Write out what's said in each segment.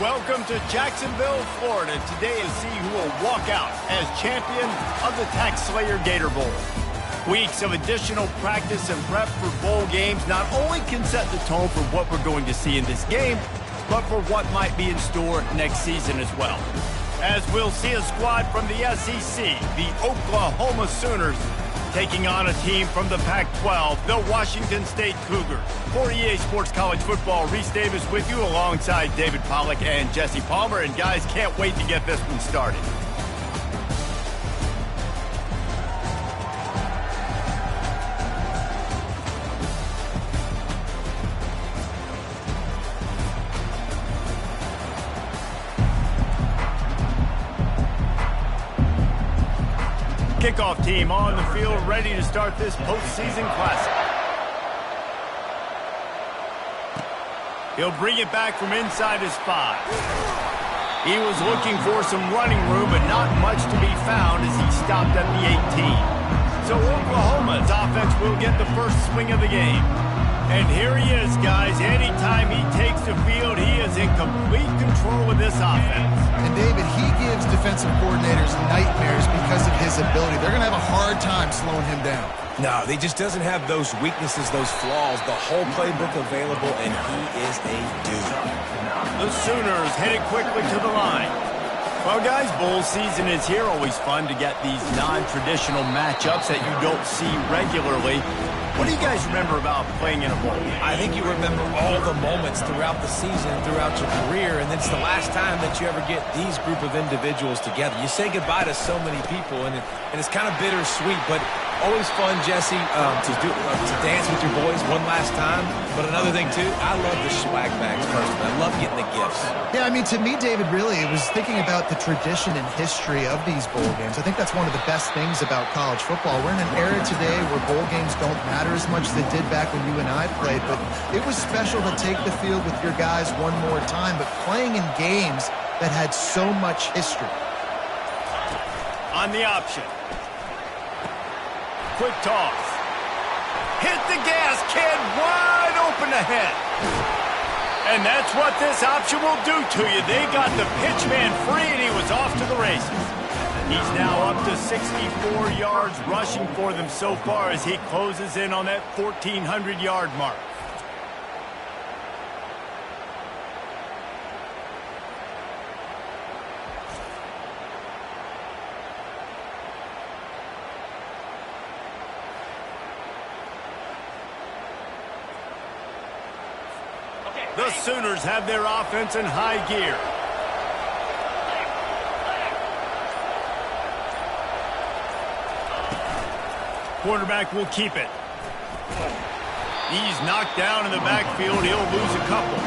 Welcome to Jacksonville, Florida. Today is see who will walk out as champion of the Tax Slayer Gator Bowl. Weeks of additional practice and prep for bowl games not only can set the tone for what we're going to see in this game, but for what might be in store next season as well. As we'll see a squad from the SEC, the Oklahoma Sooners, taking on a team from the Pac-12, the Washington State Cougars. For EA Sports College Football, Reese Davis with you alongside David Pollack and Jesse Palmer. And guys, can't wait to get this one started. Kickoff team on the field, ready to start this postseason classic. He'll bring it back from inside his 5. He was looking for some running room, but not much to be found as he stopped at the 18. So Oklahoma's offense will get the first swing of the game. And here he is, guys. Anytime he takes the field, he is in complete control of this offense. And David, he gives defensive coordinators nightmares because of his ability. They're going to have a hard time slowing him down. No, he just doesn't have those weaknesses, those flaws, the whole playbook available, and he is a dude. The Sooners headed quickly to the line. Well, guys, bowl season is here. Always fun to get these non-traditional matchups that you don't see regularly. What do you guys remember about playing in a bowl? I think you remember all the moments throughout the season, throughout your career, and it's the last time that you ever get these group of individuals together. You say goodbye to so many people, and it's kind of bittersweet, but always fun, Jesse, to dance with your boys one last time. But another thing, too, I love the swag bags personally. I love getting the gifts. Yeah, I mean, to me, David, really, it was thinking about the tradition and history of these bowl games. I think that's one of the best things about college football. We're in an era today where bowl games don't matter as much as they did back when you and I played, but it was special to take the field with your guys one more time, but playing in games that had so much history. On the option. Quick toss. Hit the gas, kid, wide open ahead. And that's what this option will do to you. They got the pitch man free, and he was off to the races. He's now up to 64 yards rushing for them so far as he closes in on that 1,400-yard mark. The Sooners have their offense in high gear. Quarterback will keep it. He's knocked down in the backfield. He'll lose a couple.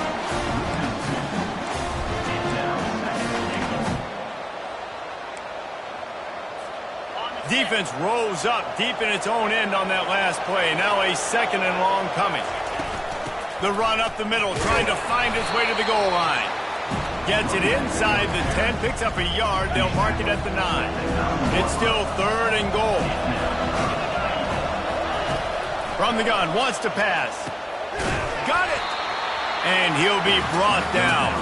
Defense rose up deep in its own end on that last play. Now a second and long coming. The run up the middle, trying to find his way to the goal line. Gets it inside the 10, picks up a yard. They'll mark it at the 9. It's still 3rd and goal. From the gun, wants to pass. Got it! And he'll be brought down.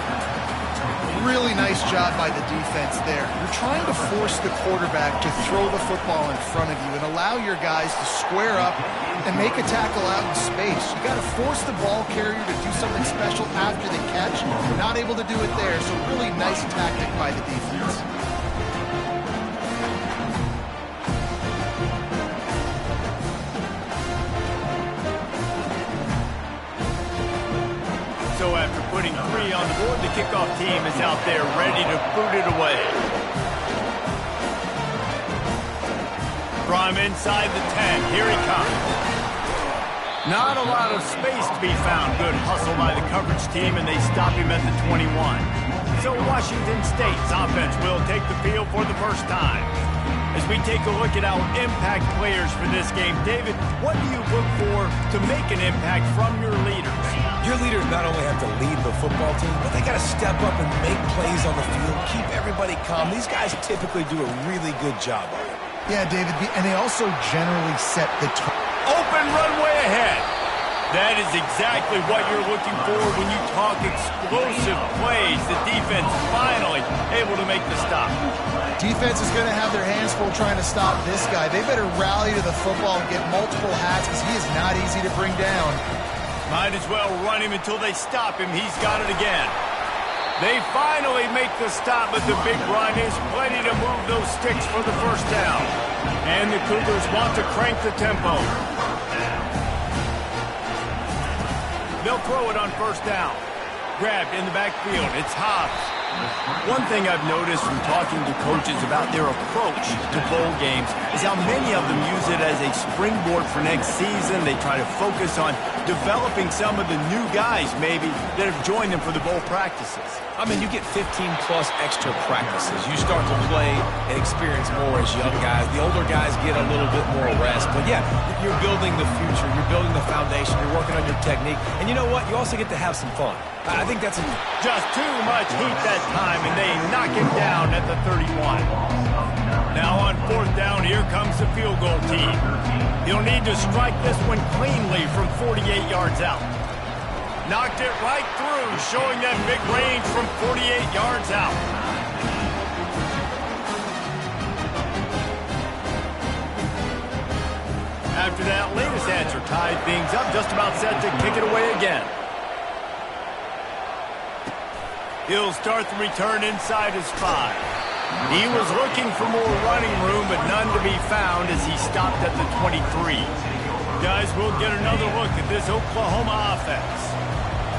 Really nice job by the defense there. You're trying to force the quarterback to throw the football in front of you and allow your guys to square up and make a tackle out in space. You got to force the ball carrier to do something special after the catch. You're not able to do it there, so really nice tactic by the defense. So after putting 3 on the board, the kickoff team is out there ready to boot it away. From inside the 10, here he comes. Not a lot of space to be found. Good hustle by the coverage team, and they stop him at the 21. So Washington State's offense will take the field for the first time. As we take a look at our impact players for this game, David, what do you look for to make an impact from your leaders? Your leaders not only have to lead the football team, but they got to step up and make plays on the field, keep everybody calm. These guys typically do a really good job of it. Yeah, David, and they also generally set the tone. Open runway ahead. That is exactly what you're looking for when you talk explosive plays. The defense finally able to make the stop. Defense is going to have their hands full trying to stop this guy. They better rally to the football and get multiple hats because he is not easy to bring down. Might as well run him until they stop him. He's got it again. They finally make the stop, but the big run is plenty to move those sticks for the first down. And the Cougars want to crank the tempo. They'll throw it on first down. Grabbed in the backfield. It's Hobbs. One thing I've noticed from talking to coaches about their approach to bowl games is how many of them use it as a springboard for next season. They try to focus on developing some of the new guys, maybe, that have joined them for the bowl practices. I mean, you get 15-plus extra practices. You start to play and experience more as young guys. The older guys get a little bit more rest. But, yeah, you're building the future. You're building the foundation. You're working on your technique. And you know what? You also get to have some fun. I think that's just too much heat that time, and they knock him down at the 31. Now on fourth down, here comes the field goal team. He'll need to strike this one cleanly from 48 yards out. Knocked it right through, showing that big range from 48 yards out. After that latest answer tied things up, just about set to kick it away again. He'll start the return inside his 5. He was looking for more running room, but none to be found as he stopped at the 23. Guys, we'll get another look at this Oklahoma offense.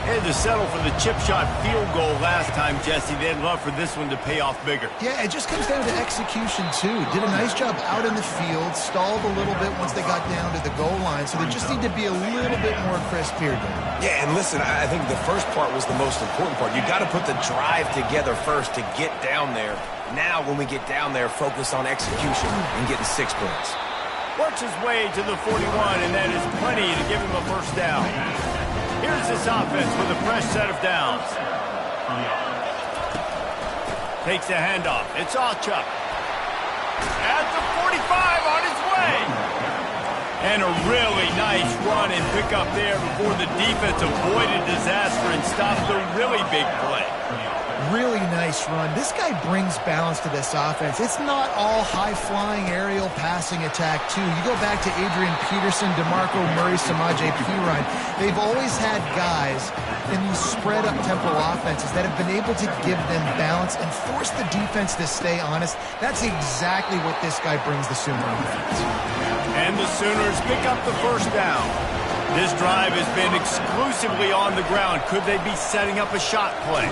Had to settle for the chip shot field goal last time, Jesse. They'd love for this one to pay off bigger. Yeah, it just comes down to execution, too. Did a nice job out in the field, stalled a little bit once they got down to the goal line, so they just need to be a little bit more crisp here, Dan. Yeah, and listen, I think the first part was the most important part. You got to put the drive together first to get down there. Now, when we get down there, focus on execution and getting 6 points. Works his way to the 41, and that is plenty to give him a first down. Here's this offense with a fresh set of downs. Takes a handoff. It's Allchuck. At the 45 on his way. And a really nice run and pick up there before the defense avoided disaster and stopped the really big play. Really nice run. This guy brings balance to this offense. It's not all high-flying aerial passing attack, too. You go back to Adrian Peterson, DeMarco Murray, Samaje Perine. They've always had guys in these spread-up tempo offenses that have been able to give them balance and force the defense to stay honest. That's exactly what this guy brings the Sooner offense. And the Sooners pick up the first down. This drive has been exclusively on the ground. Could they be setting up a shot play?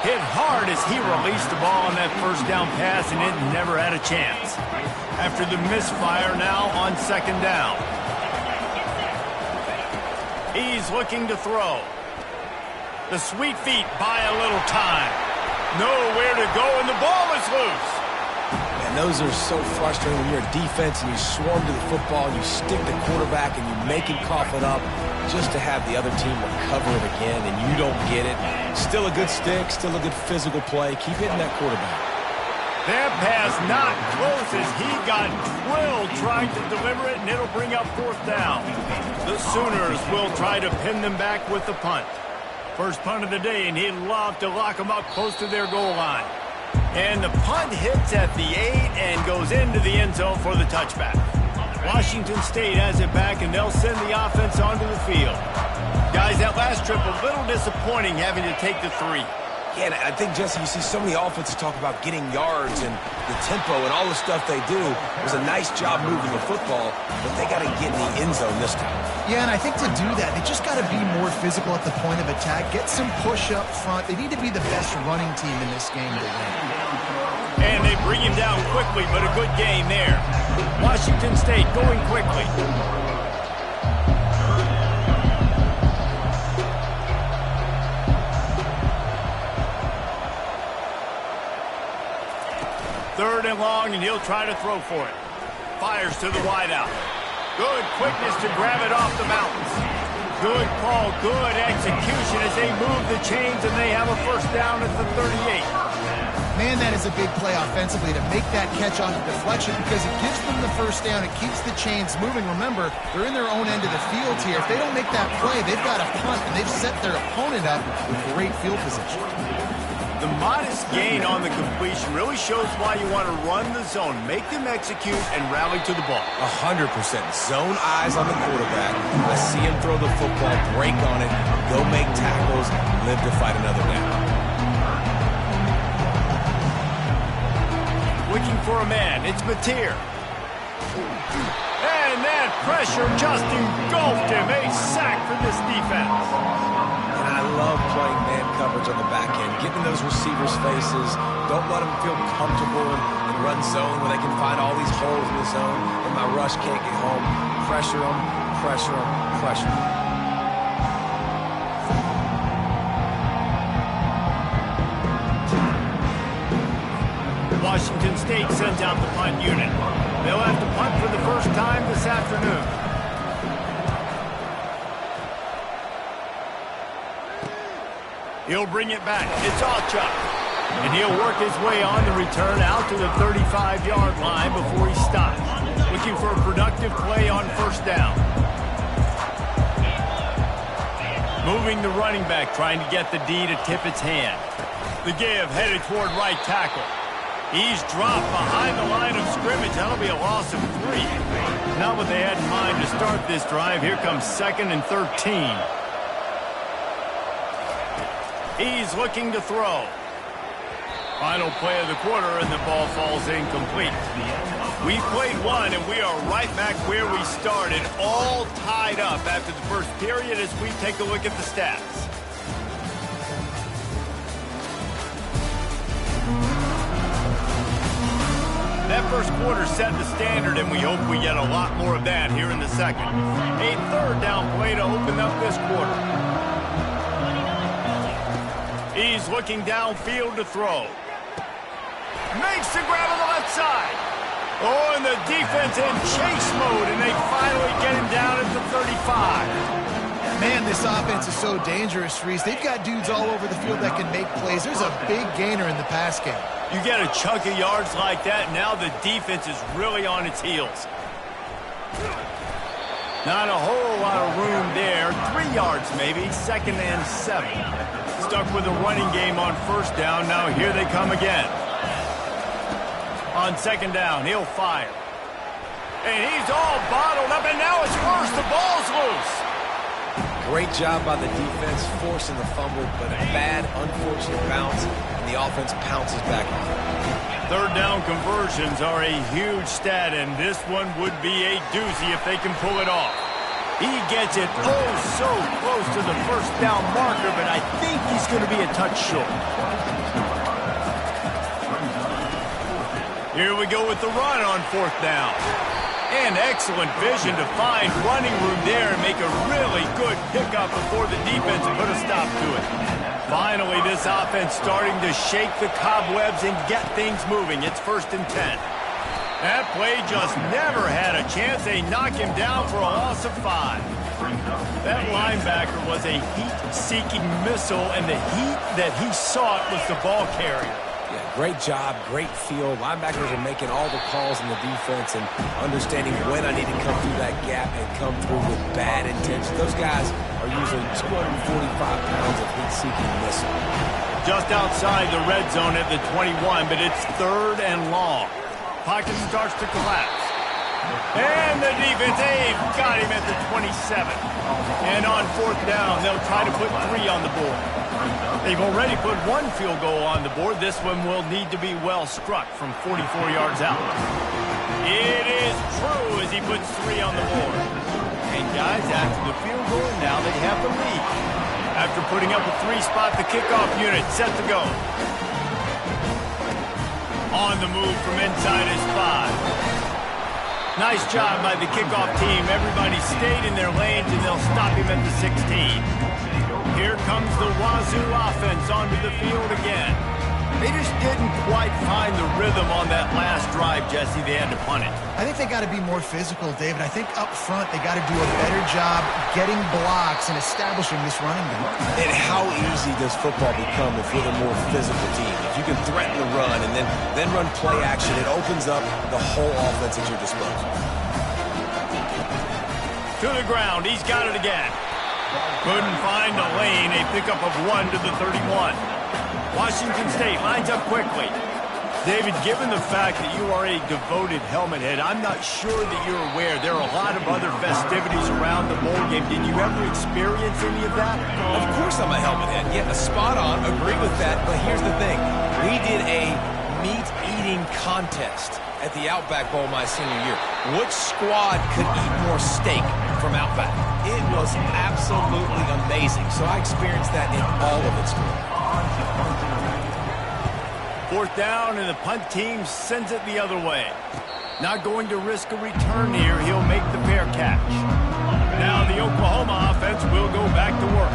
Hit hard as he released the ball on that first down pass, and it never had a chance. After the misfire, now on second down. He's looking to throw. The sweet feet buy a little time. Nowhere to go, and the ball is loose. And those are so frustrating when you're a defense and you swarm to the football and you stick the quarterback and you make him cough it up just to have the other team recover it again and you don't get it. Still a good stick, still a good physical play. Keep hitting that quarterback. That pass not close as he got drilled trying to deliver it, and it'll bring up fourth down. The Sooners will try to pin them back with the punt. First punt of the day, and he'd love to lock them up close to their goal line. And the punt hits at the 8 and goes into the end zone for the touchback. Washington State has it back, and they'll send the offense onto the field. Guys, that last trip, a little disappointing having to take the 3. Yeah, and I think, Jesse, you see so many offenses talk about getting yards and the tempo and all the stuff they do. It was a nice job moving the football, but they got to get in the end zone this time. Yeah, and I think to do that, they just got to be more physical at the point of attack, get some push up front. They need to be the best running team in this game to win. And they bring him down quickly, but a good game there. Washington State going quickly. Third and long, and he'll try to throw for it. Fires to the wideout. Good quickness to grab it off the mountains. Good call, good execution as they move the chains, and they have a first down at the 38. Man, that is a big play offensively to make that catch off the deflection because it gives them the first down. It keeps the chains moving. Remember, they're in their own end of the field here. If they don't make that play, they've got a punt, and they've set their opponent up with great field position. The modest gain on the completion really shows why you want to run the zone, make them execute, and rally to the ball. 100%. Zone eyes on the quarterback. I see him throw the football, break on it, go make tackles, live to fight another down. Looking for a man. It's Mateer. And that pressure just engulfed him. A sack for this defense. I love playing man coverage on the back end, getting those receivers' faces. Don't let them feel comfortable and run zone where they can find all these holes in the zone and my rush can't get home. Pressure them, pressure them, pressure them. Washington State sends out the punt unit. They'll have to punt for the first time this afternoon. He'll bring it back. It's Alchuk. And he'll work his way on the return out to the 35-yard line before he stops. Looking for a productive play on first down. Moving the running back, trying to get the D to tip its hand. The give headed toward right tackle. He's dropped behind the line of scrimmage. That'll be a loss of 3. Not what they had in mind to start this drive. Here comes 2nd and 13. He's looking to throw. Final play of the quarter, and the ball falls incomplete. We played one, and we are right back where we started, all tied up after the first period as we take a look at the stats. That first quarter set the standard, and we hope we get a lot more of that here in the second. A third down play to open up this quarter. He's looking downfield to throw. Makes the grab on the left side. Oh, and the defense in chase mode, and they finally get him down at the 35. Man, this offense is so dangerous, Reese. They've got dudes all over the field that can make plays. There's a big gainer in the pass game. You get a chunk of yards like that, now the defense is really on its heels. Not a whole lot of room there. 3 yards maybe, 2nd and 7. Stuck with a running game on first down. Now here they come again. On 2nd down, he'll fire. And he's all bottled up, and now it's worse. The ball's loose. Great job by the defense forcing the fumble, but a bad, unfortunate bounce, and the offense pounces back on it. Third down conversions are a huge stat, and this one would be a doozy if they can pull it off. He gets it oh so close to the first down marker, but I think he's going to be a touch short. Here we go with the run on 4th down. And excellent vision to find running room there and make a really good pickup before the defense put a stop to it. Finally, this offense starting to shake the cobwebs and get things moving. It's 1st and 10. That play just never had a chance. They knock him down for a loss of 5. That linebacker was a heat-seeking missile, and the heat that he sought was the ball carrier. Yeah, great job, great feel. Linebackers are making all the calls in the defense and understanding when I need to come through that gap and come through with bad intention. Those guys are usually 245 pounds of heat-seeking missile. Just outside the red zone at the 21, but it's 3rd and long. Pocket starts to collapse. And the defense, they've got him at the 27. And on 4th down, they'll try to put 3 on the board. They've already put 1 field goal on the board. This one will need to be well struck from 44 yards out. It is true as he puts 3 on the board. And guys, after the field goal, now they have the lead. After putting up a 3-spot, the kickoff unit set to go. On the move from inside his 5. Nice job by the kickoff team. Everybody stayed in their lanes, and they'll stop him at the 16. Here comes the Wazoo offense onto the field again. They just didn't quite find the rhythm on that last drive, Jesse. They had to punt it. I think they got to be more physical, David. I think up front they got to do a better job getting blocks and establishing this running game. And how easy does football become if you're the more physical team? If you can threaten the run and then run play action, it opens up the whole offense at your disposal. To the ground. He's got it again. Couldn't find a lane. A pickup of 1 to the 31. Washington State lines up quickly. David, given the fact that you are a devoted helmet head, I'm not sure that you're aware there are a lot of other festivities around the bowl game. Did you ever experience any of that? Of course I'm a helmet head. Yeah, spot on. Agree with that. But here's the thing. We did a meat-eating contest at the Outback Bowl my senior year. Which squad could eat more steak from Outback? It was absolutely amazing. So I experienced that in all of its glory. 4th down, and the punt team sends it the other way. Not going to risk a return here. He'll make the fair catch. Now the Oklahoma offense will go back to work.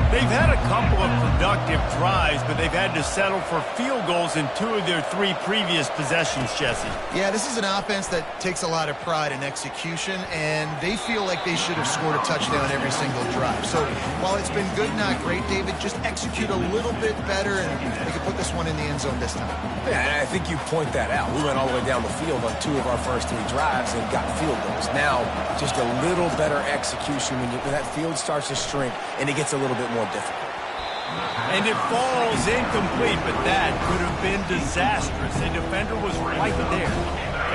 They've had a couple of productive drives, but they've had to settle for field goals in 2 of their 3 previous possessions, Jesse. Yeah, this is an offense that takes a lot of pride in execution, and they feel like they should have scored a touchdown every single drive. So while it's been good, not great, David, just execute a little bit better, and they can put this one in the end zone this time. Yeah, and I think you point that out. We went all the way down the field on 2 of our first 3 drives and got field goals. Now, just a little better execution when that field starts to shrink and it gets a little bit more difficult. And it falls incomplete, but that could have been disastrous. A defender was right there.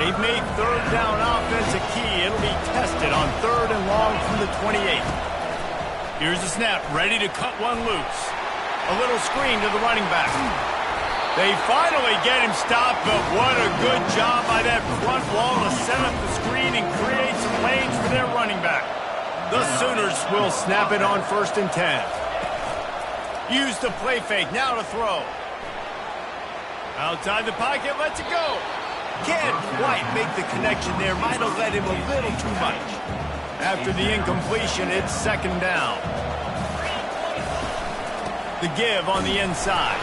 They've made 3rd down offense a key. It'll be tested on 3rd and long from the 28. Here's the snap, ready to cut one loose. A little screen to the running back. They finally get him stopped, but what a good job by that front wall to set up the screen and create some lanes for their running back. The Sooners will snap it on 1st and 10. Use the play fake, now to throw. Outside the pocket, lets it go. Can't quite make the connection there. Might have let him a little too much. After the incompletion, it's 2nd down. The give on the inside.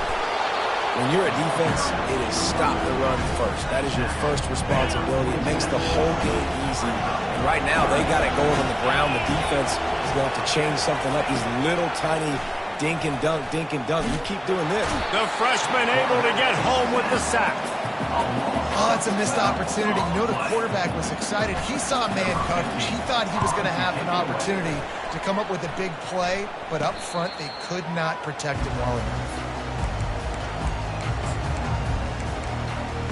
When you're a defense, it is stop the run first. That is your first responsibility. It makes the whole game easy. And right now, they got it going on the ground. The defense is going to have to change something up. These little tiny dink and dunk, dink and dunk. You keep doing this. The freshman able to get home with the sack. Oh, it's a missed opportunity. You know the quarterback was excited. He saw man coverage. He thought he was going to have an opportunity to come up with a big play, but up front, they could not protect him well enough.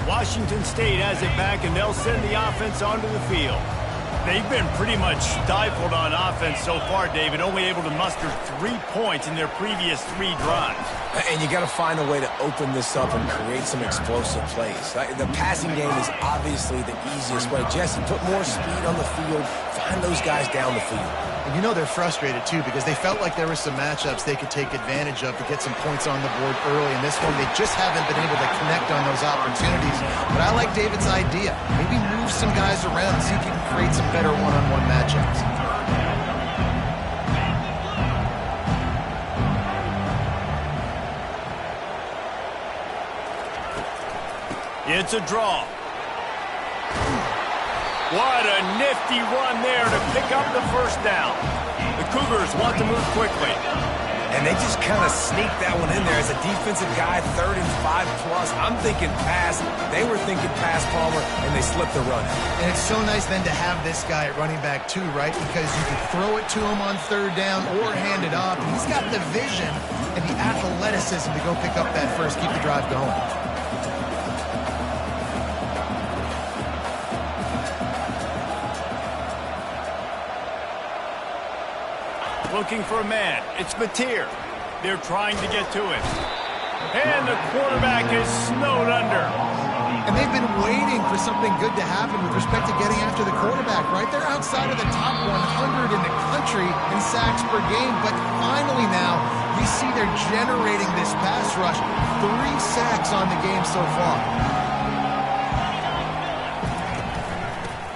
Washington State has it back, and they'll send the offense onto the field. They've been pretty much stifled on offense so far, David, only able to muster 3 points in their previous 3 drives. And you got to find a way to open this up and create some explosive plays. The passing game is obviously the easiest way. Jesse, put more speed on the field. Find those guys down the field. And you know they're frustrated, too, because they felt like there were some matchups they could take advantage of to get some points on the board early. In this one, they just haven't been able to connect on those opportunities. But I like David's idea. Maybe move some guys around and see if you can create some better one-on-one matchups. It's a draw. What a nifty run there to pick up the 1st down. The Cougars want to move quickly. And they just kind of sneaked that one in there. As a defensive guy, 3rd and 5+. I'm thinking pass. They were thinking pass, Palmer, and they slipped the run. And it's so nice then to have this guy at running back too, right? Because you can throw it to him on 3rd down or hand it off. And he's got the vision and the athleticism to go pick up that first, keep the drive going. Looking for a man. It's Mateer. They're trying to get to him. And the quarterback is snowed under. And they've been waiting for something good to happen with respect to getting after the quarterback, right? They're outside of the top 100 in the country in sacks per game, but finally now you see they're generating this pass rush. 3 sacks on the game so far.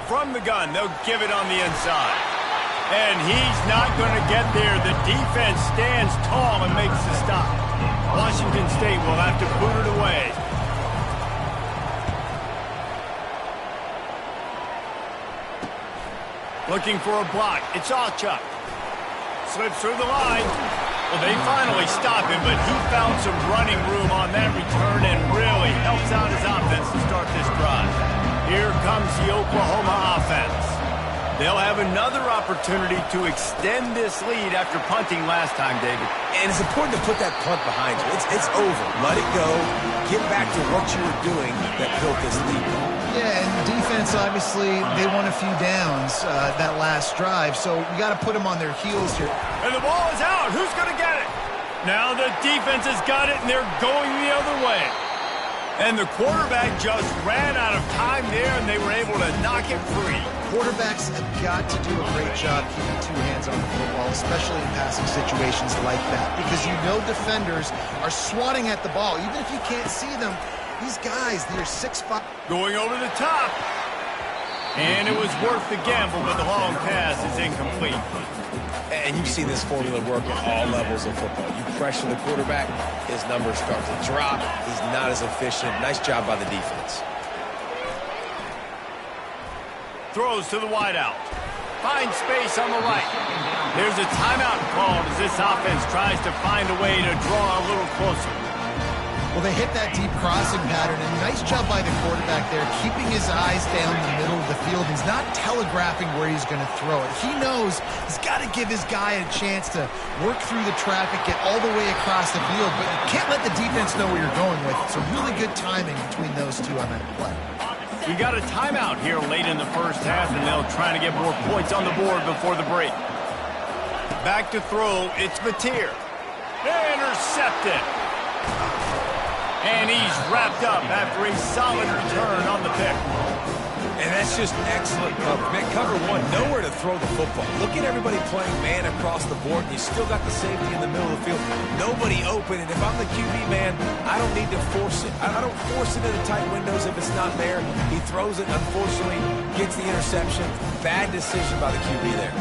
From the gun, they'll give it on the inside. And he's not going to get there. The defense stands tall and makes the stop. Washington State will have to boot it away. Looking for a block. It's Allchuck. Slips through the line. Well, they finally stop him, but he found some running room on that return and really helps out his offense to start this drive. Here comes the Oklahoma offense. They'll have another opportunity to extend this lead after punting last time, David. And it's important to put that punt behind you. It's over. Let it go. Get back to what you were doing that built this lead. Yeah, and defense, obviously, they won a few downs that last drive, so you got to put them on their heels here. And the ball is out. Who's going to get it? Now the defense has got it, and they're going the other way. And the quarterback just ran out of time there, and they were able to knock it free. Quarterbacks have got to do a great job keeping 2 hands on the football, especially in passing situations like that, because you know defenders are swatting at the ball. Even if you can't see them, these guys, they're 6'5". Going over the top. And it was worth the gamble, but the long pass is incomplete. And you see this formula work at all levels of football. You pressure the quarterback, his numbers start to drop. He's not as efficient. Nice job by the defense. Throws to the wideout. Finds space on the right. There's a timeout called as this offense tries to find a way to draw a little closer. Well, they hit that deep crossing pattern, and nice job by the quarterback there, keeping his eyes down the middle of the field. He's not telegraphing where he's going to throw it. He knows he's got to give his guy a chance to work through the traffic, get all the way across the field, but you can't let the defense know where you're going with it. So really good timing between those two on that play. We got a timeout here late in the first half, and they'll try to get more points on the board before the break. Back to throw, it's Mateer. Intercepted. And he's wrapped up after a solid return on the pick. And that's just excellent cover. Man, cover 1, nowhere to throw the football. Look at everybody playing man across the board. You still got the safety in the middle of the field. Nobody open. And if I'm the QB, man, I don't need to force it. I don't force it into tight windows if it's not there. He throws it, unfortunately, gets the interception. Bad decision by the QB there.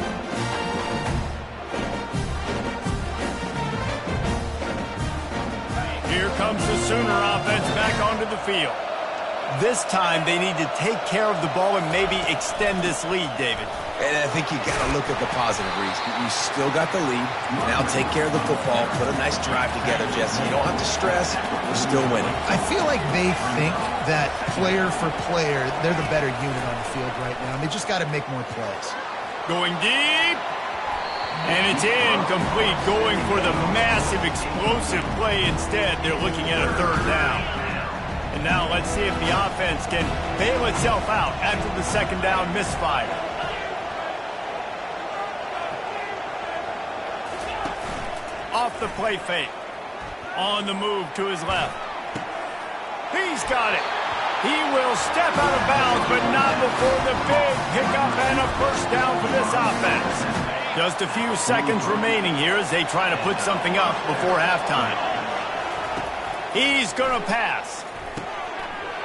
Here comes the Sooner offense back onto the field. This time they need to take care of the ball and maybe extend this lead, David. And I think you got to look at the positive, Reese. You still got the lead. Now take care of the football. Put a nice drive together, Jesse. You don't have to stress. We're still winning. I feel like they think that player for player, they're the better unit on the field right now. And they just got to make more plays. Going deep. And it's incomplete, going for the massive, explosive play instead. They're looking at a 3rd down. And now let's see if the offense can bail itself out after the 2nd down misfire. Off the play fake. On the move to his left. He's got it. He will step out of bounds, but not before the big pickup and a 1st down for this offense. Just a few seconds remaining here as they try to put something up before halftime. He's going to pass.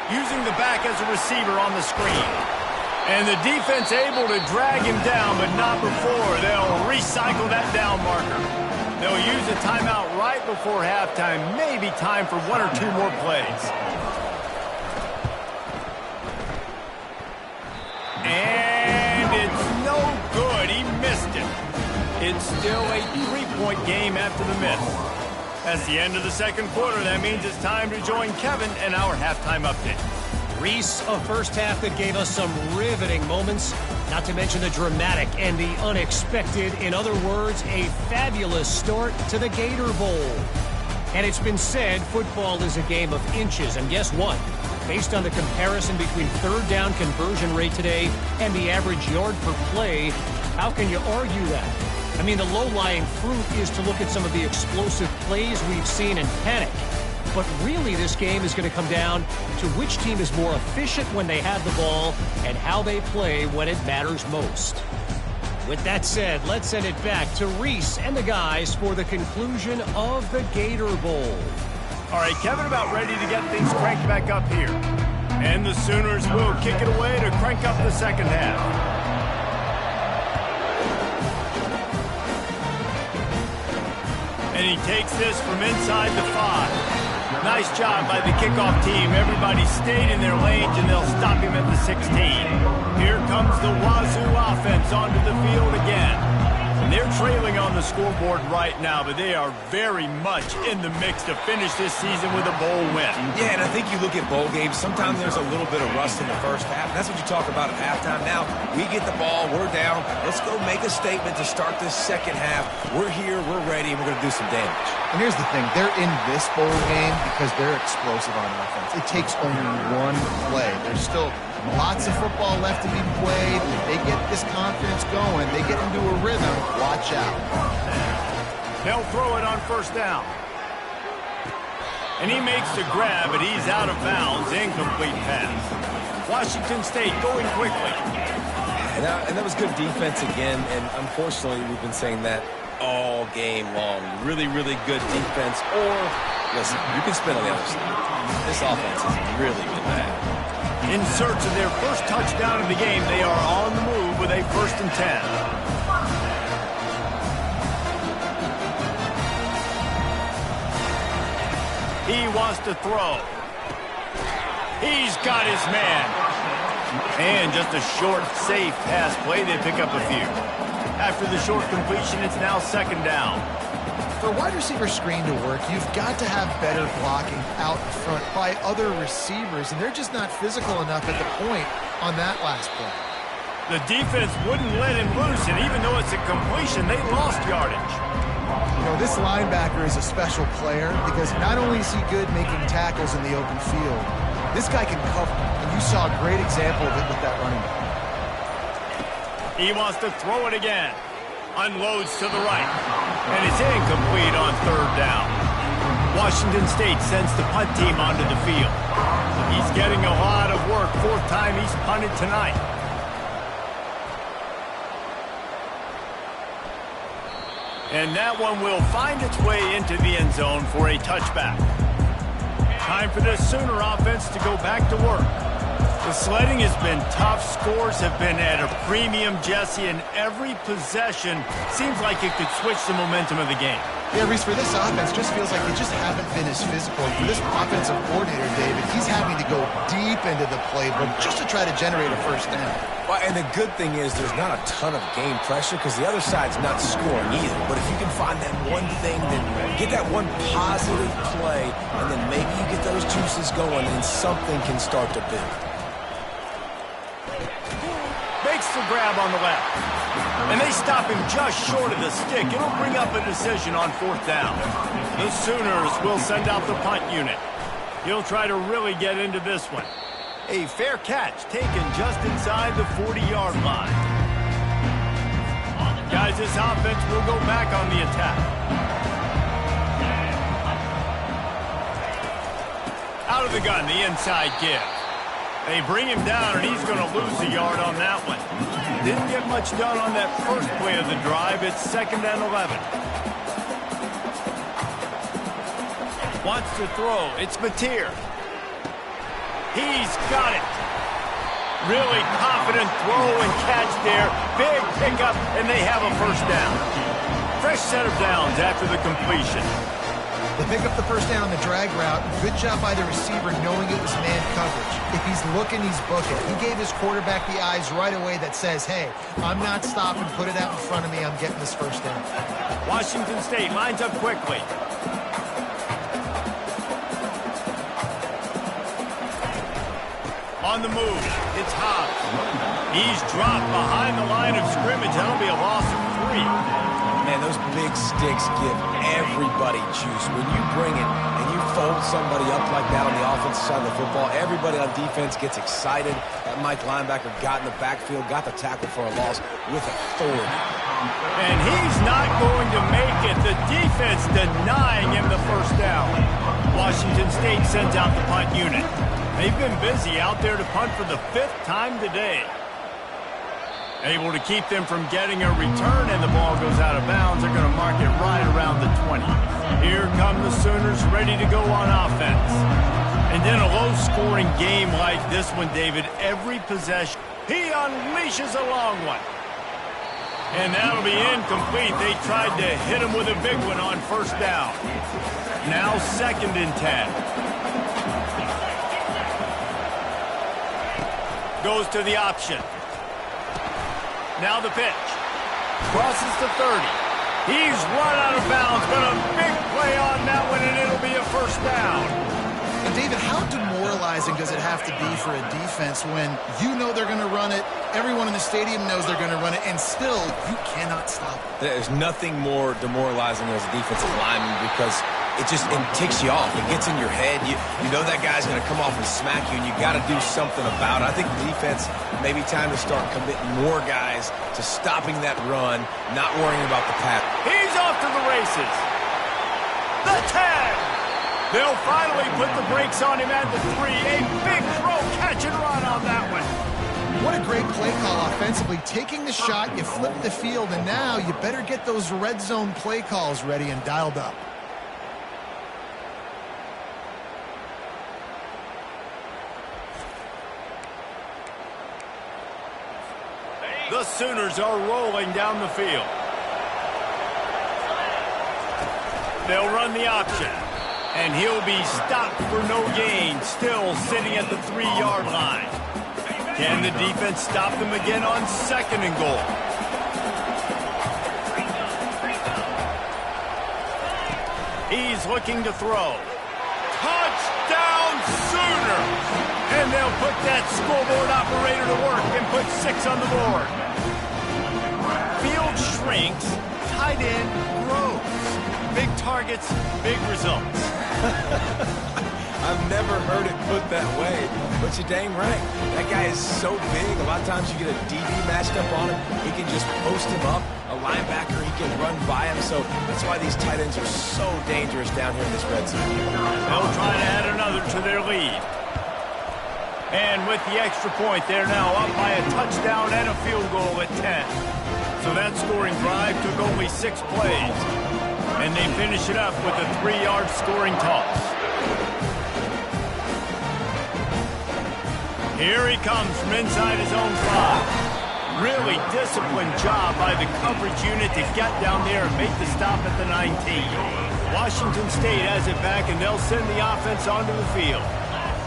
Using the back as a receiver on the screen. And the defense able to drag him down, but not before. They'll recycle that down marker. They'll use a timeout right before halftime. Maybe time for 1 or 2 more plays. And it's no good. He missed it. It's still a 3-point game after the miss. That's the end of the second quarter. That means it's time to join Kevin and our halftime update. Reese, a first half that gave us some riveting moments, not to mention the dramatic and the unexpected. In other words, a fabulous start to the Gator Bowl. And it's been said football is a game of inches. And guess what? Based on the comparison between third down conversion rate today and the average yard per play, how can you argue that? I mean, the low-lying fruit is to look at some of the explosive plays we've seen and panic. But really, this game is going to come down to which team is more efficient when they have the ball and how they play when it matters most. With that said, let's send it back to Reese and the guys for the conclusion of the Gator Bowl. All right, Kevin, about ready to get things cranked back up here. And the Sooners will kick it away to crank up the second half. And he takes this from inside the 5. Nice job by the kickoff team. Everybody stayed in their lanes, and they'll stop him at the 16. Here comes the Wazoo offense onto the field again. And they're trailing on the scoreboard right now, but they are very much in the mix to finish this season with a bowl win. Yeah, and I think you look at bowl games, sometimes there's a little bit of rust in the first half. That's what you talk about at halftime. Now, we get the ball, we're down. Let's go make a statement to start this second half. We're here, we're ready, and we're going to do some damage. And here's the thing. They're in this bowl game because they're explosive on offense. It takes only one play. There's still lots of football left to be played. If they get this confidence going, they get into a rhythm, watch out. They'll throw it on first down. And he makes the grab, but he's out of bounds. Incomplete pass. Washington State going quickly. And that was good defense again, and unfortunately, we've been saying that all game long. Really, really good defense. Or, listen, you can spin on the other side. This offense has really been bad. In search of their first touchdown of the game, they are on the move with a 1st and 10. He wants to throw. He's got his man. And just a short, safe pass play. They pick up a few. After the short completion, it's now 2nd down. For a wide receiver screen to work, you've got to have better blocking out in front by other receivers, and they're just not physical enough at the point on that last play. The defense wouldn't let him loose, and even though it's a completion, they lost yardage. You know, this linebacker is a special player because not only is he good making tackles in the open field, this guy can cover, and you saw a great example of it with that running back. He wants to throw it again. Unloads to the right. And it's incomplete on 3rd down. Washington State sends the punt team onto the field. He's getting a lot of work. 4th time he's punted tonight. And that one will find its way into the end zone for a touchback. Time for this Sooner offense to go back to work. The sledding has been tough. Scores have been at a premium, Jesse, and every possession seems like it could switch the momentum of the game. Yeah, Reese, for this offense, just feels like they just haven't been as physical. For this offensive coordinator, David, he's having to go deep into the playbook just to try to generate a 1st down. Well, and the good thing is there's not a ton of game pressure because the other side's not scoring either. But if you can find that one thing, then get that one positive play, and then maybe you get those juices going and something can start to build. Makes the grab on the left. And they stop him just short of the stick. It'll bring up a decision on 4th down. The Sooners will send out the punt unit. He'll try to really get into this one. A fair catch taken just inside the 40-yard line. Guys, this offense will go back on the attack. Out of the gun, the inside give. They bring him down, and he's going to lose a yard on that one. Didn't get much done on that first play of the drive. It's 2nd and 11. Wants to throw. It's Mateer. He's got it. Really confident throw and catch there. Big pickup, and they have a 1st down. Fresh set of downs after the completion. They pick up the first down on the drag route. Good job by the receiver knowing it was man coverage. If he's looking, he's booking. He gave his quarterback the eyes right away that says, hey, I'm not stopping. Put it out in front of me. I'm getting this first down. Washington State lines up quickly. On the move, it's Hobbs. He's dropped behind the line of scrimmage. That'll be a loss of 3. Man, those big sticks give everybody juice. When you bring it and you fold somebody up like that on the offensive side of the football, everybody on defense gets excited. That Mike linebacker got in the backfield, got the tackle for a loss with authority. And he's not going to make it. The defense denying him the first down. Washington State sends out the punt unit. They've been busy out there to punt for the 5th time today. Able to keep them from getting a return, and the ball goes out of bounds. They're going to mark it right around the 20. Here come the Sooners ready to go on offense. And in a low-scoring game like this one, David, every possession, he unleashes a long one. And that'll be incomplete. They tried to hit him with a big one on first down. Now 2nd and 10. Goes to the option. Now the pitch. Crosses to 30. He's run out of bounds, but a big play on that one, and it'll be a first down. And David, how demoralizing does it have to be for a defense when you know they're going to run it, everyone in the stadium knows they're going to run it, and still you cannot stop it? There's nothing more demoralizing as a defensive lineman because it ticks you off. It gets in your head. You know that guy's going to come off and smack you, and you got to do something about it. I think the defense, maybe time to start committing more guys to stopping that run, not worrying about the pass. He's off to the races. The 10. They'll finally put the brakes on him at the 3. A big throw, catch and run on that one. What a great play call offensively. Taking the shot, you flip the field, and now you better get those red zone play calls ready and dialed up. The Sooners are rolling down the field. They'll run the option. And he'll be stopped for no gain, still sitting at the 3-yard line. Can the defense stop them again on 2nd and goal? He's looking to throw. Touchdown Sooners! And they'll put that scoreboard operator to work and put 6 on the board. Field shrinks, tight end grows. Big targets, big results. I've never heard it put that way, but you're dang right. That guy is so big. A lot of times you get a DB matched up on him. He can just post him up. A linebacker, he can run by him. So that's why these tight ends are so dangerous down here in this red zone. They'll try to add another to their lead. And with the extra point, they're now up by a touchdown and a field goal at 10. So that scoring drive took only 6 plays. And they finish it up with a 3-yard scoring toss. Here he comes from inside his own 5. Really disciplined job by the coverage unit to get down there and make the stop at the 19. Washington State has it back, and they'll send the offense onto the field.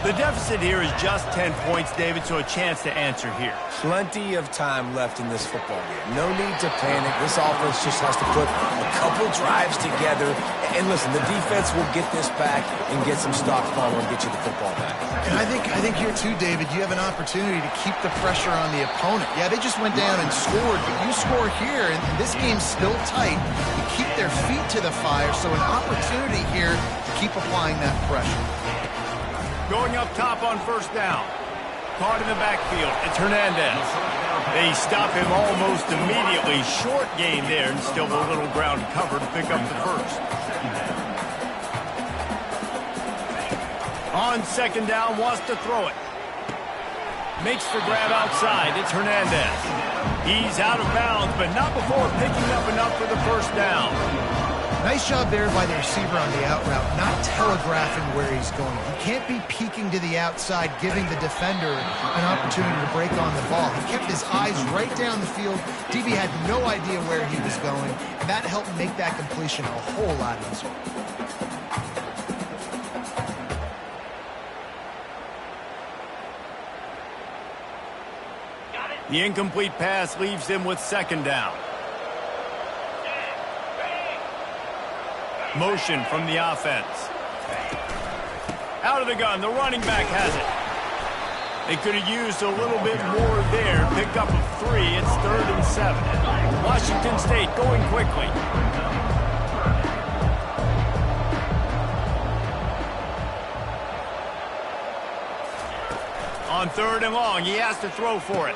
The deficit here is just 10 points, David, so a chance to answer here. Plenty of time left in this football game. No need to panic. This offense just has to put a couple drives together. And listen, the defense will get this back and get some stops on and get you the football back. And I think here too, David, you have an opportunity to keep the pressure on the opponent. Yeah, they just went down and scored, but you score here, and this game's still tight. You keep their feet to the fire, so an opportunity here to keep applying that pressure. Going up top on first down. Caught in the backfield. It's Hernandez. They stop him almost immediately. Short gain there, and still a little ground cover to pick up the first. On 2nd down, wants to throw it. Makes the grab outside. It's Hernandez. He's out of bounds, but not before picking up enough for the first down. Nice job there by the receiver on the out route, not telegraphing where he's going. He can't be peeking to the outside, giving the defender an opportunity to break on the ball. He kept his eyes right down the field. DB had no idea where he was going, and that helped make that completion a whole lot easier. The incomplete pass leaves him with second down. Motion from the offense. Out of the gun, the running back has it. They could have used a little bit more there. Picked up a 3. It's 3rd and 7. Washington State going quickly. On 3rd and long, he has to throw for it.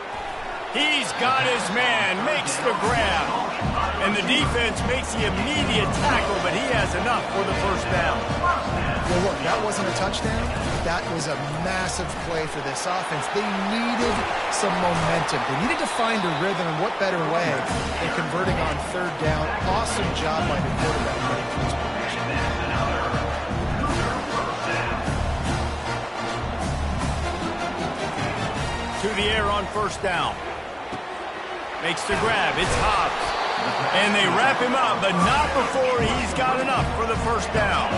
He's got his man, makes the grab. And the defense makes the immediate tackle, but he has enough for the first down. Well, look, that wasn't a touchdown. That was a massive play for this offense. They needed some momentum. They needed to find a rhythm, and what better way than converting on 3rd down. Awesome job by the quarterback getting to his position. To the air on 1st down. Makes the grab. It's Hobbs. And they wrap him up, but not before he's got enough for the first down.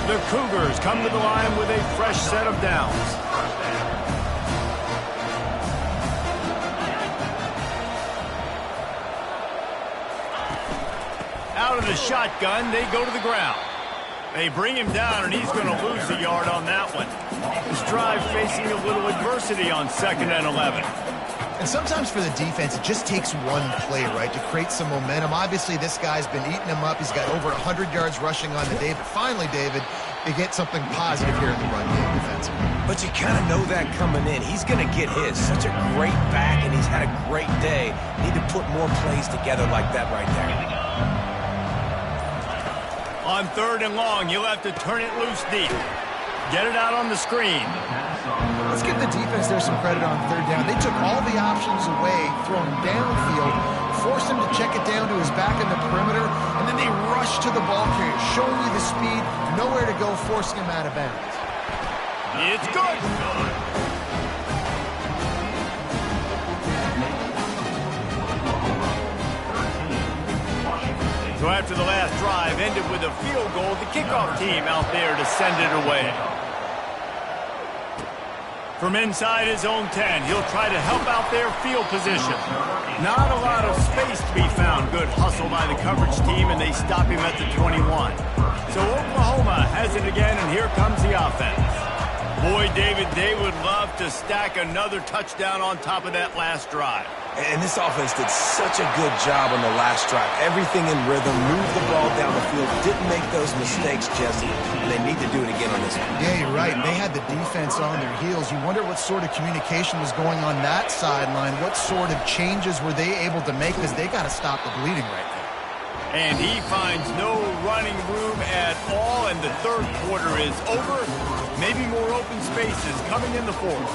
The Cougars come to the line with a fresh set of downs. Out of the shotgun, they go to the ground. They bring him down, and he's going to lose a yard on that one. This drive facing a little adversity on 2nd and 11. And sometimes for the defense, it just takes one play, right, to create some momentum. Obviously, this guy's been eating him up. He's got over 100 yards rushing on the day. But finally, David, they get something positive here in the run game defensively. But you kind of know that coming in. He's going to get his. Such a great back, and he's had a great day. Need to put more plays together like that right there. On 3rd and long, you'll have to turn it loose deep. Get it out on the screen. Let's give the defense there some credit on 3rd down. They took all the options away, thrown downfield, forced him to check it down to his back in the perimeter, and then they rushed to the ball carrier, showing you the speed, nowhere to go, forcing him out of bounds. It's good. So after the last drive ended with a field goal, the kickoff team out there to send it away. From inside his own 10, he'll try to help out their field position. Not a lot of space to be found. Good hustle by the coverage team, and they stop him at the 21. So Oklahoma has it again, and here comes the offense. Boy, David, they would love to stack another touchdown on top of that last drive. And this offense did such a good job on the last drive. Everything in rhythm, moved the ball down the field, didn't make those mistakes, Jesse, and they need to do it again on this one. Yeah, you're right. They had the defense on their heels. You wonder what sort of communication was going on that sideline. What sort of changes were they able to make, because they got to stop the bleeding right now. And he finds no running room at all, and the 3rd quarter is over. Maybe more open spaces coming in the 4th.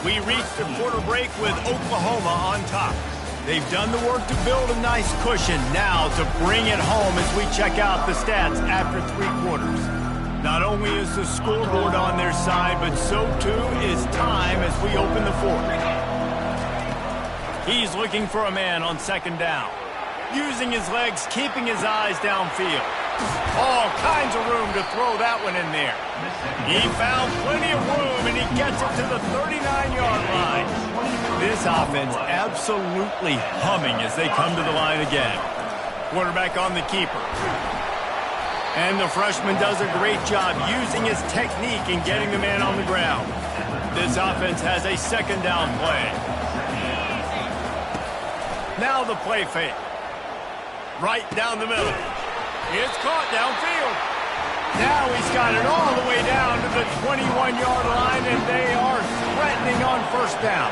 We reach the quarter break with Oklahoma on top. They've done the work to build a nice cushion. Now to bring it home as we check out the stats after 3 quarters. Not only is the scoreboard on their side, but so too is time as we open the 4th. He's looking for a man on 2nd down. Using his legs, keeping his eyes downfield. All kinds of room to throw that one in there. He found plenty of room, and he gets it to the 39-yard line. This offense absolutely humming as they come to the line again. Quarterback on the keeper. And the freshman does a great job using his technique and getting the man on the ground. This offense has a 2nd down play. Now the play fake. Right down the middle. It's caught downfield. Now he's got it all the way down to the 21-yard line, and they are threatening on 1st down.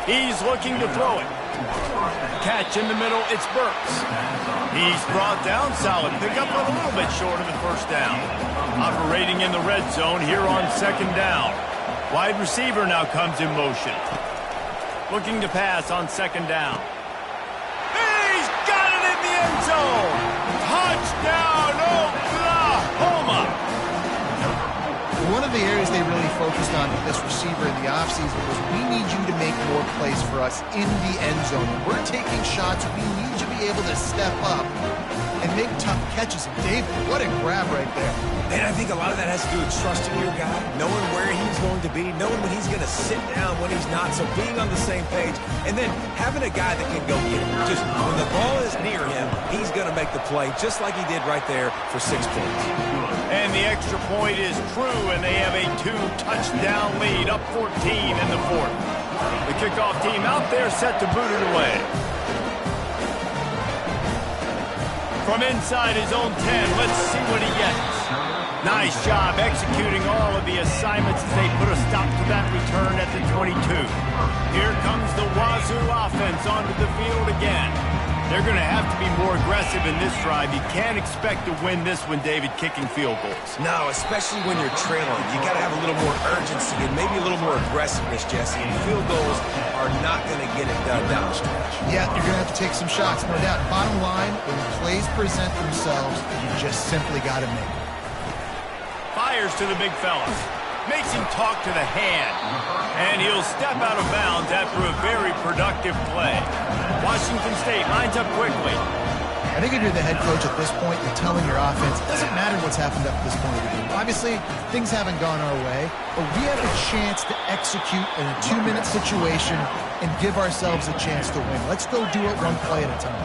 He's looking to throw it. Catch in the middle, it's Burks. He's brought down solid. Pick up a little bit short of the 1st down. Operating in the red zone here on 2nd down. Wide receiver now comes in motion. Looking to pass on 2nd down. End zone. Touchdown, Oklahoma. One of the areas they really focused on with this receiver in the offseason was, we need you to make more plays for us in the end zone. We're taking shots. We need you to be able to step up and make tough catches. And David, what a grab right there. And I think a lot of that has to do with trusting your guy, knowing where he's going to be, knowing when he's going to sit down, when he's not, so being on the same page, and then having a guy that can go get it. Just when the ball is near him, he's going to make the play, just like he did right there for 6 points. And the extra point is true, and they have a 2-touchdown lead, up 14 in the fourth. The kickoff team out there set to boot it away. From inside his own 10, let's see what he gets. Nice job executing all of the assignments as they put a stop to that return at the 22. Here comes the Wazoo offense onto the field again. They're going to have to be more aggressive in this drive. You can't expect to win this one, David, kicking field goals. No, especially when you're trailing. You got to have a little more urgency and maybe a little more aggressiveness, Jesse. And field goals are not going to get it done down the stretch. Yeah, you're going to have to take some shots, no doubt. Bottom line, when plays present themselves, you just simply got to make it. Fires to the big fella. Makes him talk to the hand. And he'll step out of bounds after a very productive play. Washington State lines up quickly. I think if you're the head coach at this point, you're telling your offense, it doesn't matter what's happened up to this point of the game. Obviously, things haven't gone our way, but we have a chance to execute in a 2-minute situation and give ourselves a chance to win. Let's go do it one play at a time.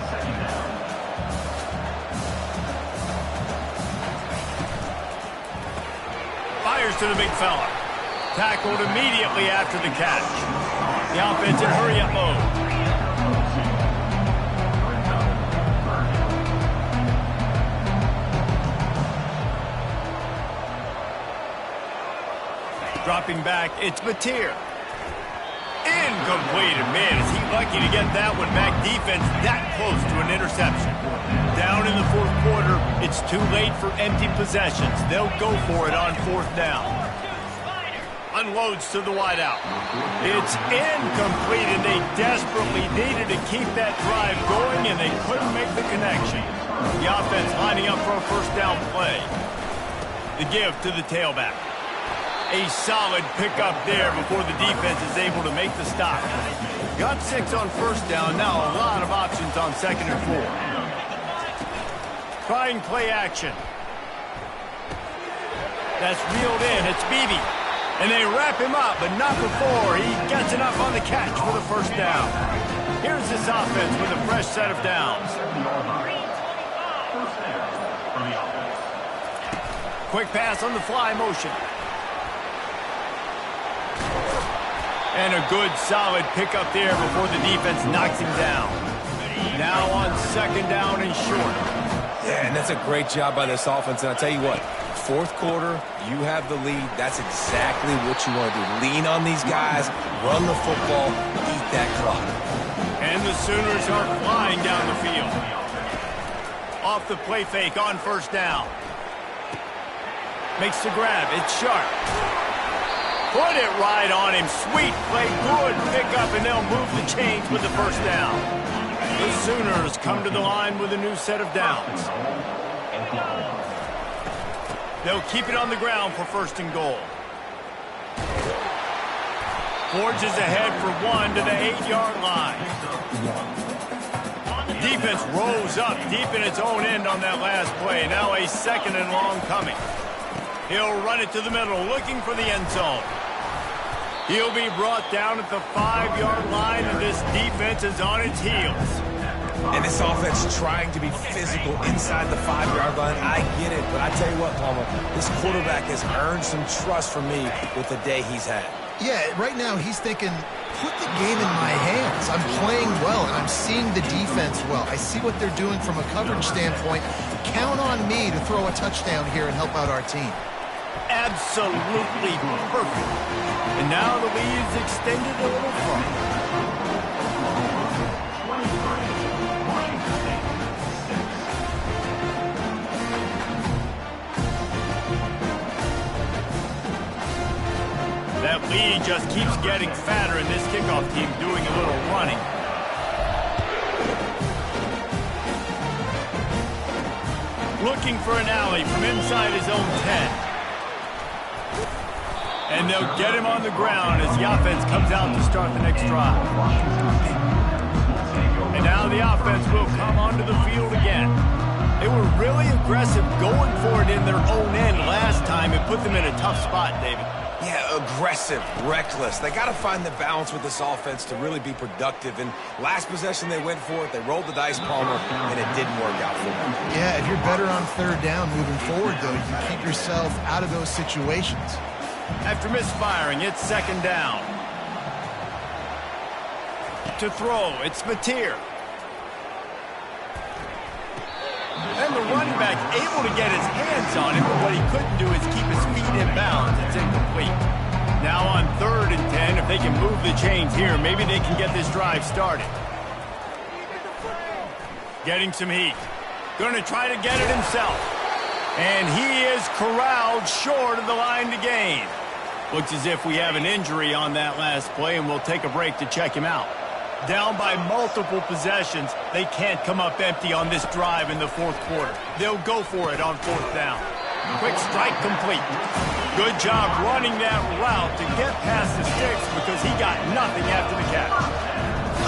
Fires to the big fella. Tackled immediately after the catch. The offense in hurry-up mode. Dropping back, it's Mateer. Incomplete. Man, is he lucky to get that one back. Defense that close to an interception. Down in the fourth quarter, it's too late for empty possessions. They'll go for it on fourth down. Unloads to the wideout. It's incomplete, and they desperately needed to keep that drive going, and they couldn't make the connection. The offense lining up for a first down play. The give to the tailback. A solid pickup there before the defense is able to make the stop. Got 6 on first down. Now a lot of options on second and 4. Trying play action. That's reeled in. It's Beebe. And they wrap him up, but not before he gets enough on the catch for the first down. Here's this offense with a fresh set of downs. Quick pass on the fly motion. And a good, solid pickup there before the defense knocks him down. Now on second down and short. Yeah, and that's a great job by this offense. And I'll tell you what, fourth quarter, you have the lead. That's exactly what you want to do. Lean on these guys, run the football, eat that clock. And the Sooners are flying down the field. Off the play fake on first down. Makes the grab. It's Sharp. Put it right on him. Sweet play. Good pickup, and they'll move the chains with the first down. The Sooners come to the line with a new set of downs. They'll keep it on the ground for first and goal. Forges ahead for 1 to the 8-yard line. Defense rose up deep in its own end on that last play. Now a second and long coming. He'll run it to the middle, looking for the end zone. He'll be brought down at the 5-yard line, and this defense is on its heels. And this offense trying to be physical inside the 5-yard line. I get it, but I tell you what, Palmer, this quarterback has earned some trust from me with the day he's had. Yeah, right now he's thinking, put the game in my hands. I'm playing well, and I'm seeing the defense well. I see what they're doing from a coverage standpoint. Count on me to throw a touchdown here and help out our team. Absolutely perfect. And now the lead's extended a little further. That lead just keeps getting fatter, and this kickoff team doing a little running. Looking for an alley from inside his own 10. And they'll get him on the ground as the offense comes out to start the next drive. And now the offense will come onto the field again. They were really aggressive going for it in their own end last time. It put them in a tough spot, David. Yeah, aggressive, reckless. They got to find the balance with this offense to really be productive. And last possession they went for it, they rolled the dice, Palmer, and it didn't work out for them. Yeah, if you're better on third down moving forward, though, you keep yourself out of those situations. After misfiring, it's second down. To throw, it's Mateer. And the running back able to get his hands on it, but what he couldn't do is keep his feet in bounds. It's incomplete. Now on 3rd and 10, if they can move the chains here, maybe they can get this drive started. Getting some heat. Going to try to get it himself. And he is corralled short of the line to gain. Looks as if we have an injury on that last play, and we'll take a break to check him out. Down by multiple possessions, they can't come up empty on this drive in the 4th quarter. They'll go for it on 4th down. Quick strike complete. Good job running that route to get past the sticks because he got nothing after the catch.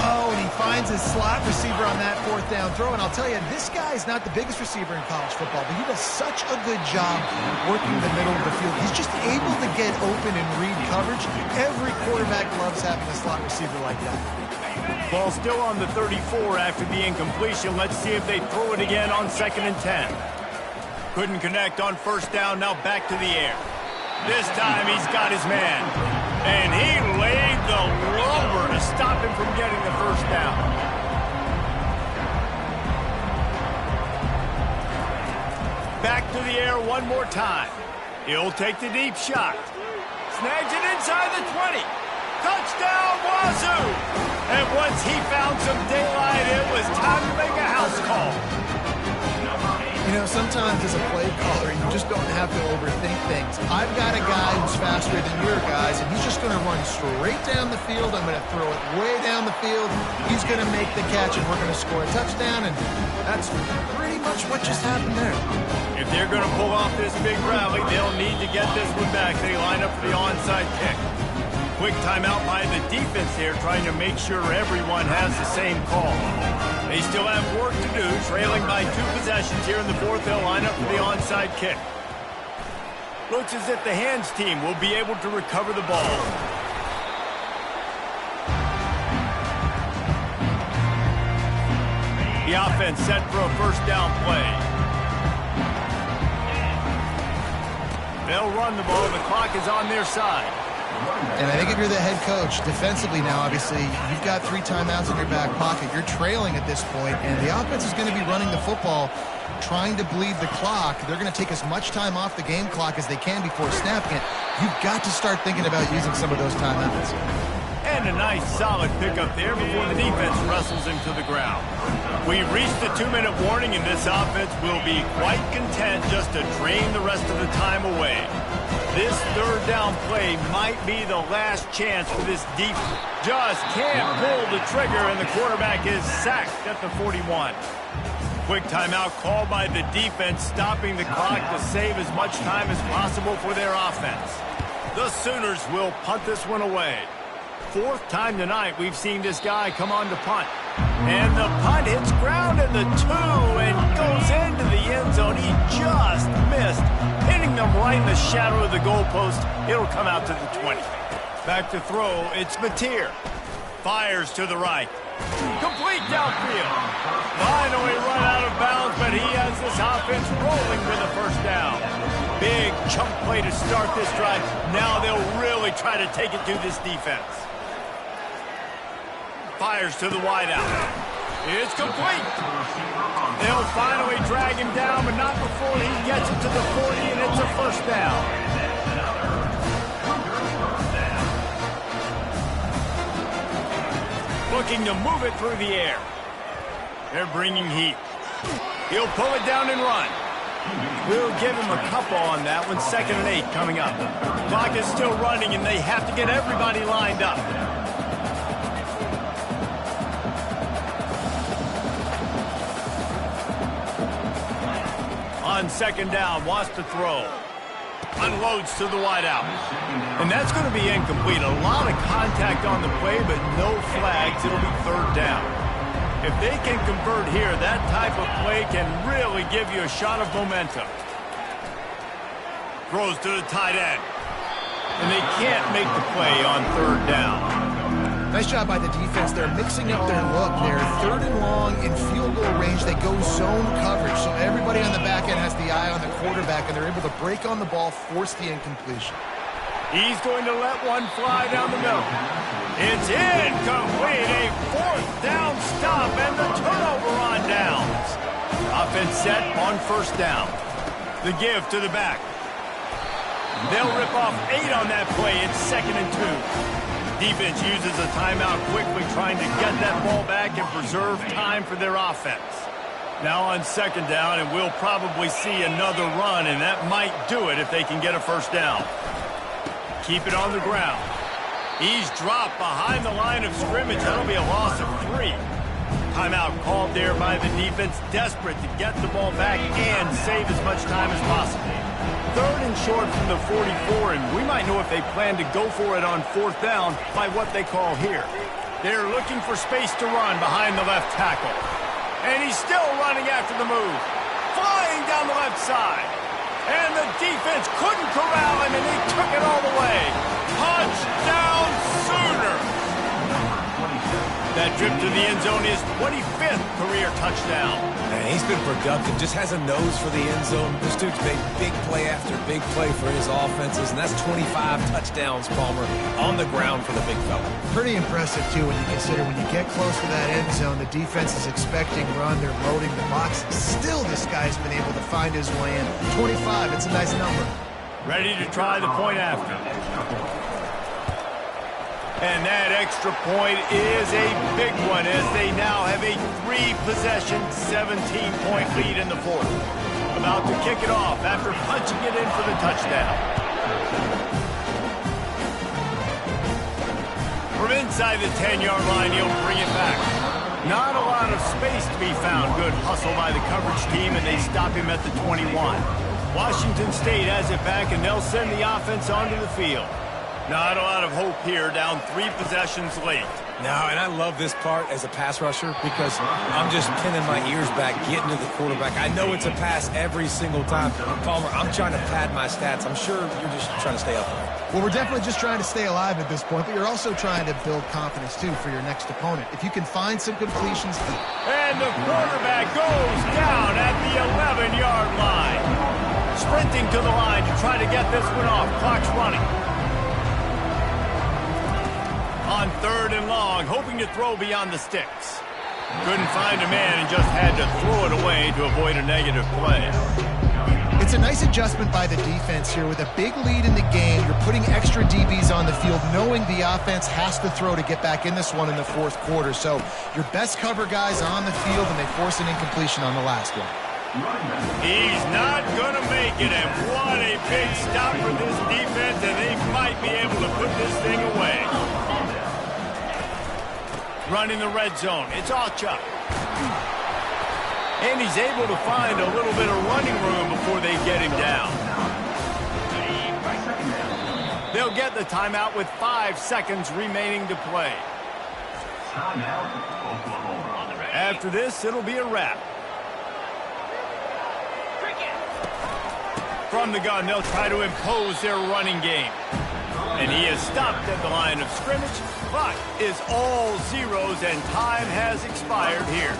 Oh, and he finds his slot receiver on that 4th down throw. And I'll tell you, this guy is not the biggest receiver in college football, but he does such a good job working the middle of the field. He's just able to get open and read coverage. Every quarterback loves having a slot receiver like that. Ball still on the 34 after the incompletion. Let's see if they throw it again on 2nd and 10. Couldn't connect on 1st down. Now back to the air. This time he's got his man. And he laid the lumber to stop him from getting the 1st down. Back to the air one more time. He'll take the deep shot. Snags it inside the 20. Touchdown, Wazoo! And once he found some daylight, it was time to make a house call. You know, sometimes as a play caller, you just don't have to overthink things. I've got a guy who's faster than your guys, and he's just going to run straight down the field. I'm going to throw it way down the field. He's going to make the catch, and we're going to score a touchdown, and that's pretty much what just happened there. If they're going to pull off this big rally, they'll need to get this one back. They line up for the onside kick. Quick timeout by the defense here, trying to make sure everyone has the same call. They still have work to do, trailing by 2 possessions here in the 4th. They'll line up for the onside kick. Looks as if the hands team will be able to recover the ball. The offense set for a 1st down play. They'll run the ball. The clock is on their side. And I think if you're the head coach, defensively now, obviously, you've got 3 timeouts in your back pocket. You're trailing at this point, and the offense is going to be running the football, trying to bleed the clock. They're going to take as much time off the game clock as they can before snapping it. You've got to start thinking about using some of those timeouts. And a nice, solid pickup there before the defense wrestles him to the ground. We've reached the 2-minute warning, and this offense will be quite content just to drain the rest of the time away. This 3rd down play might be the last chance for this defense. Just can't pull the trigger, and the quarterback is sacked at the 41. Quick timeout called by the defense, stopping the clock to save as much time as possible for their offense. The Sooners will punt this one away. 4th time tonight we've seen this guy come on to punt. And the punt hits ground in the 2 and goes into the end zone. He just missed, hitting them right in the shadow of the goalpost. It'll come out to the 20. Back to throw, it's Mateer. Fires to the right. Complete downfield. Finally run out of bounds, but he has this offense rolling with a 1st down. Big chunk play to start this drive. Now they'll really try to take it to this defense. Fires to the wideout. It's complete. They'll finally drag him down, but not before he gets it to the 40, and it's a 1st down. Looking to move it through the air. They're bringing heat. He'll pull it down and run. We'll give him a couple on that one. 2nd and 8 coming up. Clock is still running, and they have to get everybody lined up. On 2nd down, wants to throw. Unloads to the wideout. And that's going to be incomplete. A lot of contact on the play, but no flags. It'll be 3rd down. If they can convert here, that type of play can really give you a shot of momentum. Throws to the tight end. And they can't make the play on third down. Nice job by the defense. They're mixing up their look. They're third and long in field goal range. They go zone coverage. So everybody on the back end has the eye on the quarterback, and they're able to break on the ball, force the incompletion. He's going to let one fly down the middle. It's incomplete. A fourth down stop and the turnover on downs. Offense set on first down. The give to the back. They'll rip off 8 on that play. It's 2nd and 2. Defense uses a timeout quickly, trying to get that ball back and preserve time for their offense. Now on 2nd down, and we'll probably see another run, and that might do it if they can get a first down. Keep it on the ground. He's dropped behind the line of scrimmage. That'll be a loss of 3. Timeout called there by the defense, desperate to get the ball back and save as much time as possible. 3rd and short from the 44, and we might know if they plan to go for it on 4th down by what they call here. They're looking for space to run behind the left tackle. And he's still running after the move. Flying down the left side. And the defense couldn't corral him, and he took it all the way. Touchdown Sooner! That trip to the end zone is 25th career touchdown. Man, he's been productive, just has a nose for the end zone. This dude's made big play after big play for his offenses, and that's 25 touchdowns, Palmer, on the ground for the big fella. Pretty impressive, too, when you consider when you get close to that end zone, the defense is expecting run, they're loading the box. Still, this guy's been able to find his way in. 25, it's a nice number. Ready to try the point after. And that extra point is a big one as they now have a 3-possession, 17-point lead in the 4th. About to kick it off after punching it in for the touchdown. From inside the 10-yard line, he'll bring it back. Not a lot of space to be found. Good hustle by the coverage team, and they stop him at the 21. Washington State has it back, and they'll send the offense onto the field. Not a lot of hope here, down 3 possessions late. No, and I love this part as a pass rusher because I'm just pinning my ears back, getting to the quarterback. I know it's a pass every single time. Palmer, I'm trying to pad my stats. I'm sure you're just trying to stay up there. Well, we're definitely just trying to stay alive at this point, but you're also trying to build confidence, too, for your next opponent. If you can find some completions. And the quarterback goes down at the 11-yard line. Sprinting to the line to try to get this one off. Clock's running. On 3rd and long, hoping to throw beyond the sticks. Couldn't find a man and just had to throw it away to avoid a negative play. It's a nice adjustment by the defense here. With a big lead in the game, you're putting extra DBs on the field, knowing the offense has to throw to get back in this one in the 4th quarter. So your best cover guys on the field, and they force an incompletion on the last one. He's not going to make it, and what a big stop for this defense, and they might be able to put this thing away. Running the red zone. It's Alchuk. And he's able to find a little bit of running room before they get him down. They'll get the timeout with 5 seconds remaining to play. After this, it'll be a wrap. From the gun, they'll try to impose their running game. And he is stopped at the line of scrimmage. Clock is all zeros, and time has expired here.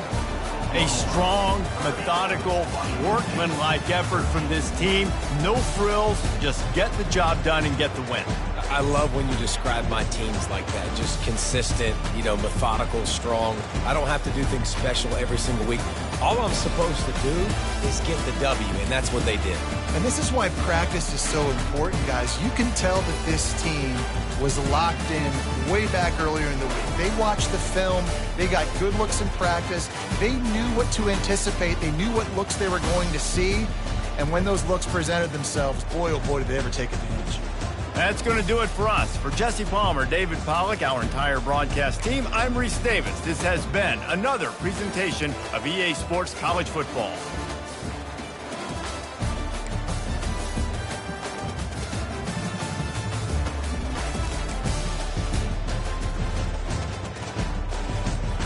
A strong, methodical, workmanlike effort from this team. No frills, just get the job done and get the win. I love when you describe my teams like that. Just consistent, methodical, strong. I don't have to do things special every single week. All I'm supposed to do is get the W, and that's what they did. And this is why practice is so important, guys. You can tell that this team was locked in way back earlier in the week. They watched the film. They got good looks in practice. They knew what to anticipate. They knew what looks they were going to see. And when those looks presented themselves, boy, oh boy, did they ever take advantage. That's going to do it for us. For Jesse Palmer, David Pollack, our entire broadcast team, I'm Reese Davis. This has been another presentation of EA Sports College Football.